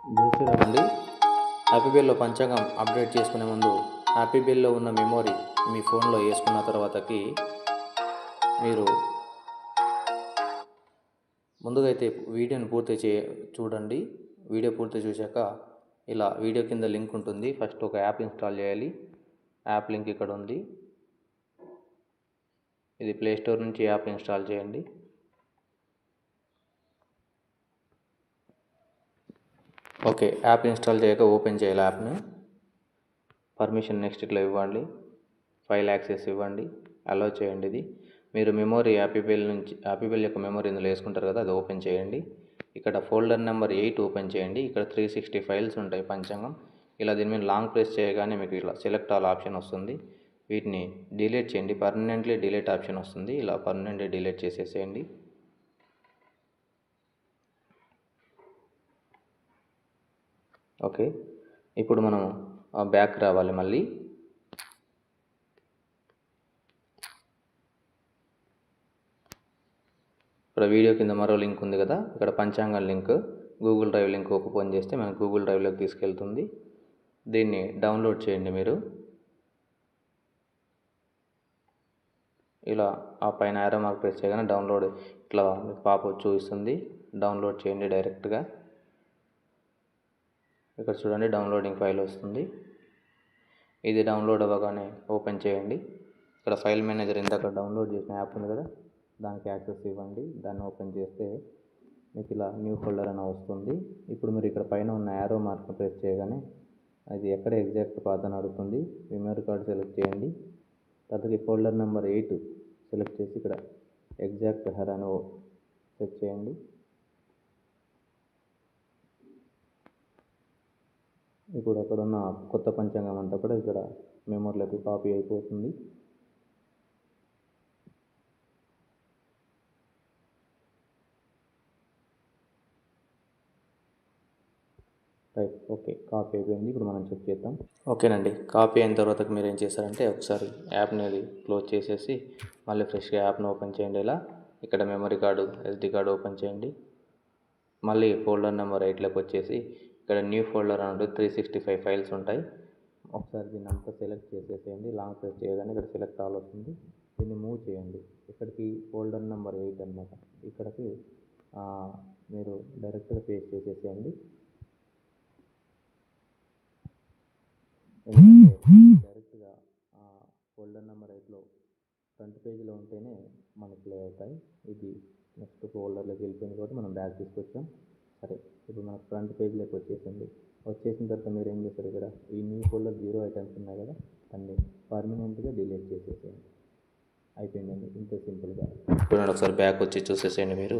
జై శ్రీరామ్ అండి. హ్యాపీ బిల్లో పంచాంగం అప్డేట్ చేసుకునే ముందు హ్యాపీ బిల్లో ఉన్న మెమొరీ మీ ఫోన్లో వేసుకున్న తర్వాతకి మీరు ముందుగా అయితే వీడియోని చూడండి. వీడియో పూర్తి చూశాక ఇలా వీడియో కింద లింక్ ఉంటుంది. ఫస్ట్ ఒక యాప్ ఇన్స్టాల్ చేయాలి. యాప్ లింక్ ఇక్కడ ఉంది. ఇది ప్లే స్టోర్ నుంచి యాప్ ఇన్స్టాల్ చేయండి. ఓకే, యాప్ ఇన్స్టాల్ చేయక ఓపెన్ చేయాలి యాప్ని. పర్మిషన్ నెక్స్ట్ ఇట్లా ఇవ్వండి. ఫైల్ యాక్సెస్ ఇవ్వండి. అలో చేయండి. ఇది మీరు మెమొరీ హ్యాపీ బిల్ యొక్క మెమొరీ ఇందులో వేసుకుంటారు కదా, అది ఓపెన్ చేయండి. ఇక్కడ ఫోల్డర్ నెంబర్ 8 ఓపెన్ చేయండి. ఇక్కడ 360 ఫైల్స్ ఉంటాయి పంచాంగం. ఇలా దీని మీద లాంగ్ ప్రెస్ చేయగానే మీకు ఇలా సెలెక్ట్ ఆల్ ఆప్షన్ వస్తుంది. వీటిని డిలీట్ చేయండి. పర్మనెంట్లీ డిలీట్ ఆప్షన్ వస్తుంది. ఇలా పర్మనెంట్లీ డిలీట్ చేసేసేయండి. ఓకే, ఇప్పుడు మనం బ్యాక్ రావాలి. మళ్ళీ ఇక్కడ వీడియో కింద మరో లింక్ ఉంది కదా, ఇక్కడ పంచాంగం link, Google drive link open చేస్తే మనకు గూగుల్ డ్రైవ్లోకి తీసుకెళ్తుంది. దీన్ని డౌన్లోడ్ చేయండి. మీరు ఇలా ఆ పైన యారో మార్క్ ప్రెస్ చేయగానే డౌన్లోడ్ ఇట్లా మీకు పాపప్ చూపిస్తుంది. డౌన్లోడ్ చేయండి డైరెక్ట్గా. ఇక్కడ చూడండి డౌన్లోడింగ్ ఫైల్ వస్తుంది. ఇది డౌన్లోడ్ అవ్వగానే ఓపెన్ చేయండి. ఇక్కడ ఫైల్ మేనేజర్ ఇందాక డౌన్లోడ్ చేసిన యాప్ ఉంది కదా, దానికి యాక్సెస్ ఇవ్వండి. దాన్ని ఓపెన్ చేస్తే మీకు ఇలా న్యూ ఫోల్డర్ అని వస్తుంది. ఇప్పుడు మీరు ఇక్కడ పైన ఉన్న యారో మార్క్ను ప్రెస్ చేయగానే అది ఎక్కడ ఎగ్జాక్ట్ పాత్ అని అడుగుతుంది. మెమరీ కార్డ్ సెలెక్ట్ చేయండి. తర్వాత ఫోల్డర్ నెంబర్ 8 సెలెక్ట్ చేసి ఇక్కడ ఎగ్జాక్ట్ హెర్ అని సెట్ చేయండి. ఇప్పుడు అక్కడ ఉన్న కొత్త పంచాంగం అంతా కూడా ఇక్కడ మెమొరీలోకి కాపీ అయిపోతుంది. రైట్, ఓకే, కాపీ అయిపోయింది. ఇప్పుడు మనం చెక్ చేద్దాం. ఓకేనండి, కాపీ అయిన తర్వాత మీరు ఏం చేస్తారంటే ఒకసారి యాప్ని క్లోజ్ చేసేసి మళ్ళీ ఫ్రెష్గా యాప్ను ఓపెన్ చేయండి. ఇలా ఇక్కడ memory card, SD card open చేయండి. మళ్ళీ ఫోల్డర్ నెంబర్ 8లోకి వచ్చేసి ఇక్కడ న్యూ ఫోల్డర్ అని 365 ఫైల్స్ ఉంటాయి. ఒకసారి దీన్ని అంతా సెలెక్ట్ చేసేసేయండి. లాంగ్ ప్రెస్ చేయగానే ఇక్కడ సెలెక్ట్ ఆల్ వస్తుంది. దీన్ని మూవ్ చేయండి. ఇక్కడికి ఫోల్డర్ నెంబర్ 8 అనమాట, ఇక్కడికి మీరు డైరెక్ట్గా పేస్ట్ చేసేసేయండి. ఎందుకంటే డైరెక్ట్గా ఫోల్డర్ నెంబర్ 8లో ఫ్రంట్ పేజీలో ఉంటేనే మనకు ప్లే అవుతాయి. ఇది నెక్స్ట్ ఫోల్డర్లోకి వెళ్ళిపోయింది కాబట్టి మనం బ్యాక్ తీసుకొచ్చాం. సరే, ఇప్పుడు మనకు ఫ్రంట్ పేజ్లోకి వచ్చేసిన తర్వాత మీరు ఏం చేస్తారు, ఇక్కడ ఈ న్యూ ఫోల్డర్ 0 ఐటమ్స్ ఉన్నాయి కదా, దాన్ని పర్మనెంట్గా డిలీట్ చేసేసేయండి. అయిపోయిందండి, ఇంత సింపుల్గా. చూడండి, ఒకసారి బ్యాక్ వచ్చి చూసేసేయండి. మీరు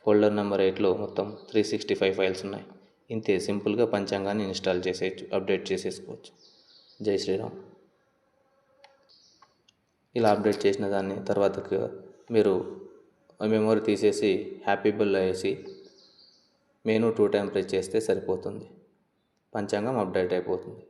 ఫోల్డర్ నెంబర్ 8లో మొత్తం 365 ఫైల్స్ ఉన్నాయి. ఇంతే సింపుల్గా పంచాంగాన్ని ఇన్స్టాల్ చేసేయచ్చు, అప్డేట్ చేసేసుకోవచ్చు. జై శ్రీరామ్. ఇలా అప్డేట్ చేసిన దాన్ని తర్వాతకు మీరు మెమొరీ తీసేసి హ్యాపీ బిల్లో వేసి మెనూ 2 టైం ప్రెస్ చేస్తే సరిపోతుంది. పంచాంగం అప్డేట్ అయిపోతుంది.